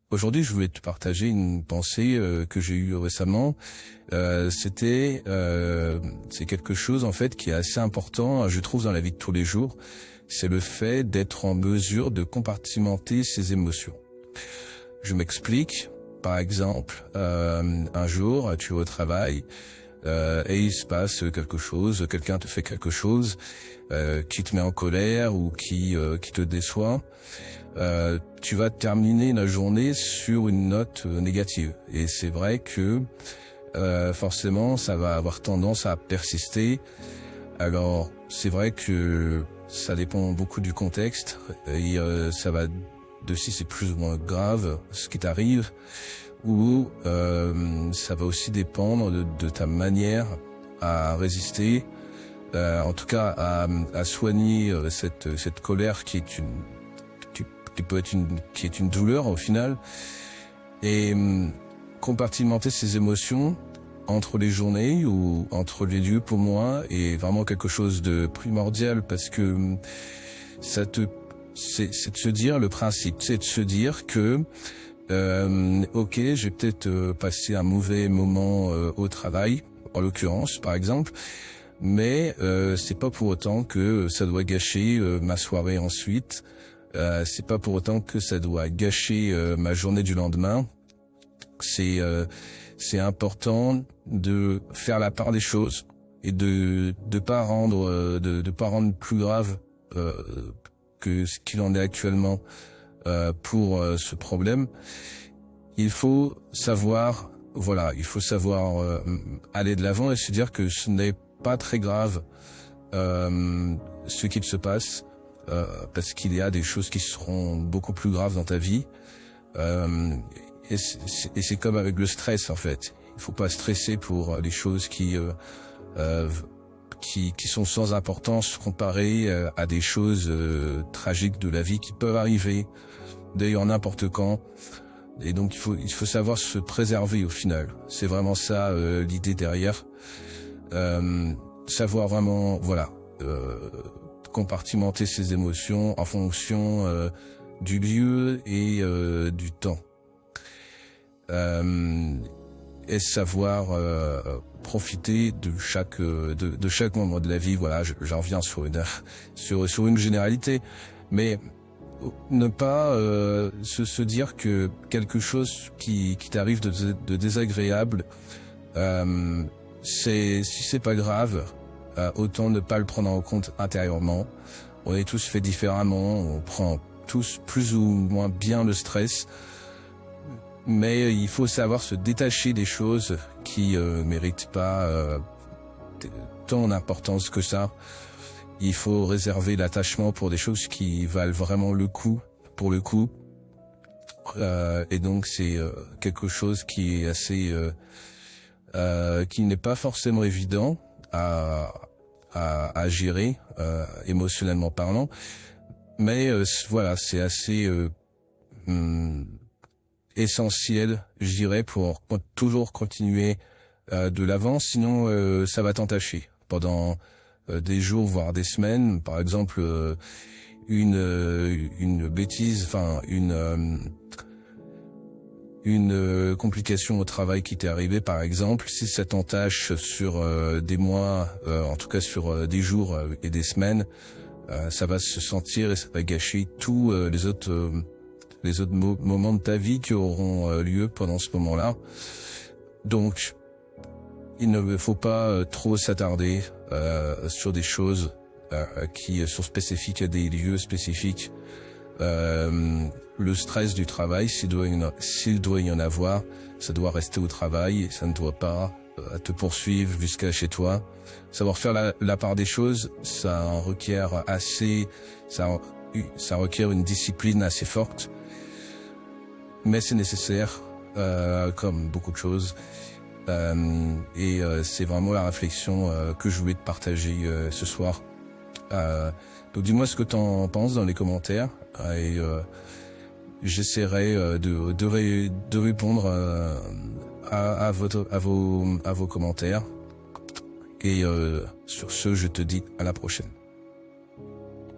Aujourd'hui, je voulais te partager une pensée que j'ai eue récemment. C'est quelque chose en fait qui est assez important, je trouve, dans la vie de tous les jours. C'est le fait d'être en mesure de compartimenter ses émotions. Je m'explique. Par exemple, un jour, tu es au travail et il se passe quelque chose, quelqu'un te fait quelque chose qui te met en colère ou qui te déçoit. Tu vas terminer la journée sur une note négative. Et c'est vrai que forcément, ça va avoir tendance à persister. Alors, c'est vrai que ça dépend beaucoup du contexte et ça va de si c'est plus ou moins grave ce qui t'arrive, ou ça va aussi dépendre de ta manière à résister, en tout cas à soigner cette colère qui est une douleur au final, et compartimenter ses émotions entre les journées ou entre les lieux, pour moi, est vraiment quelque chose de primordial, parce que c'est de se dire, le principe, c'est de se dire que ok, j'ai peut-être passé un mauvais moment au travail, en l'occurrence, par exemple, mais c'est pas pour autant que ça doit gâcher ma soirée ensuite. C'est pas pour autant que ça doit gâcher ma journée du lendemain. C'est important de faire la part des choses et de pas rendre plus grave que ce qu'il en est actuellement pour ce problème. Il faut savoir aller de l'avant et se dire que ce n'est pas très grave ce qu'il se passe, parce qu'il y a des choses qui seront beaucoup plus graves dans ta vie. Et c'est comme avec le stress, en fait. Il faut pas stresser pour les choses qui sont sans importance comparées à des choses tragiques de la vie qui peuvent arriver d'ailleurs n'importe quand. Et donc il faut savoir se préserver au final. C'est vraiment ça l'idée derrière. Savoir vraiment compartimenter ses émotions en fonction du lieu et du temps. Et savoir profiter de chaque moment de la vie. Voilà, j'en reviens sur une généralité, mais ne pas se dire que quelque chose qui t'arrive de désagréable, si c'est pas grave, autant ne pas le prendre en compte intérieurement. On est tous faits différemment, on prend tous plus ou moins bien le stress, mais il faut savoir se détacher des choses qui méritent pas tant d'importance que ça. Il faut réserver l'attachement pour des choses qui valent vraiment le coup, pour le coup. Et donc c'est quelque chose qui est assez, qui n'est pas forcément évident à gérer émotionnellement parlant. Mais c'est assez essentiel, je dirais, pour toujours continuer de l'avant. Sinon, ça va t'entacher pendant des jours, voire des semaines. Par exemple, une bêtise, enfin une complication au travail qui t'est arrivée, par exemple, si ça t'entache sur des mois, en tout cas sur des jours et des semaines, ça va se sentir et ça va gâcher tous les autres moments de ta vie qui auront lieu pendant ce moment-là. Donc, il ne faut pas trop s'attarder sur des choses qui sont spécifiques à des lieux spécifiques. Le stress du travail, s'il doit y en avoir, ça doit rester au travail et ça ne doit pas te poursuivre jusqu'à chez toi. Savoir faire la part des choses, ça requiert une discipline assez forte, mais c'est nécessaire, comme beaucoup de choses. Et c'est vraiment la réflexion que je voulais te partager ce soir. Donc dis-moi ce que t'en penses dans les commentaires, et j'essaierai de répondre à vos commentaires. Et sur ce, je te dis à la prochaine.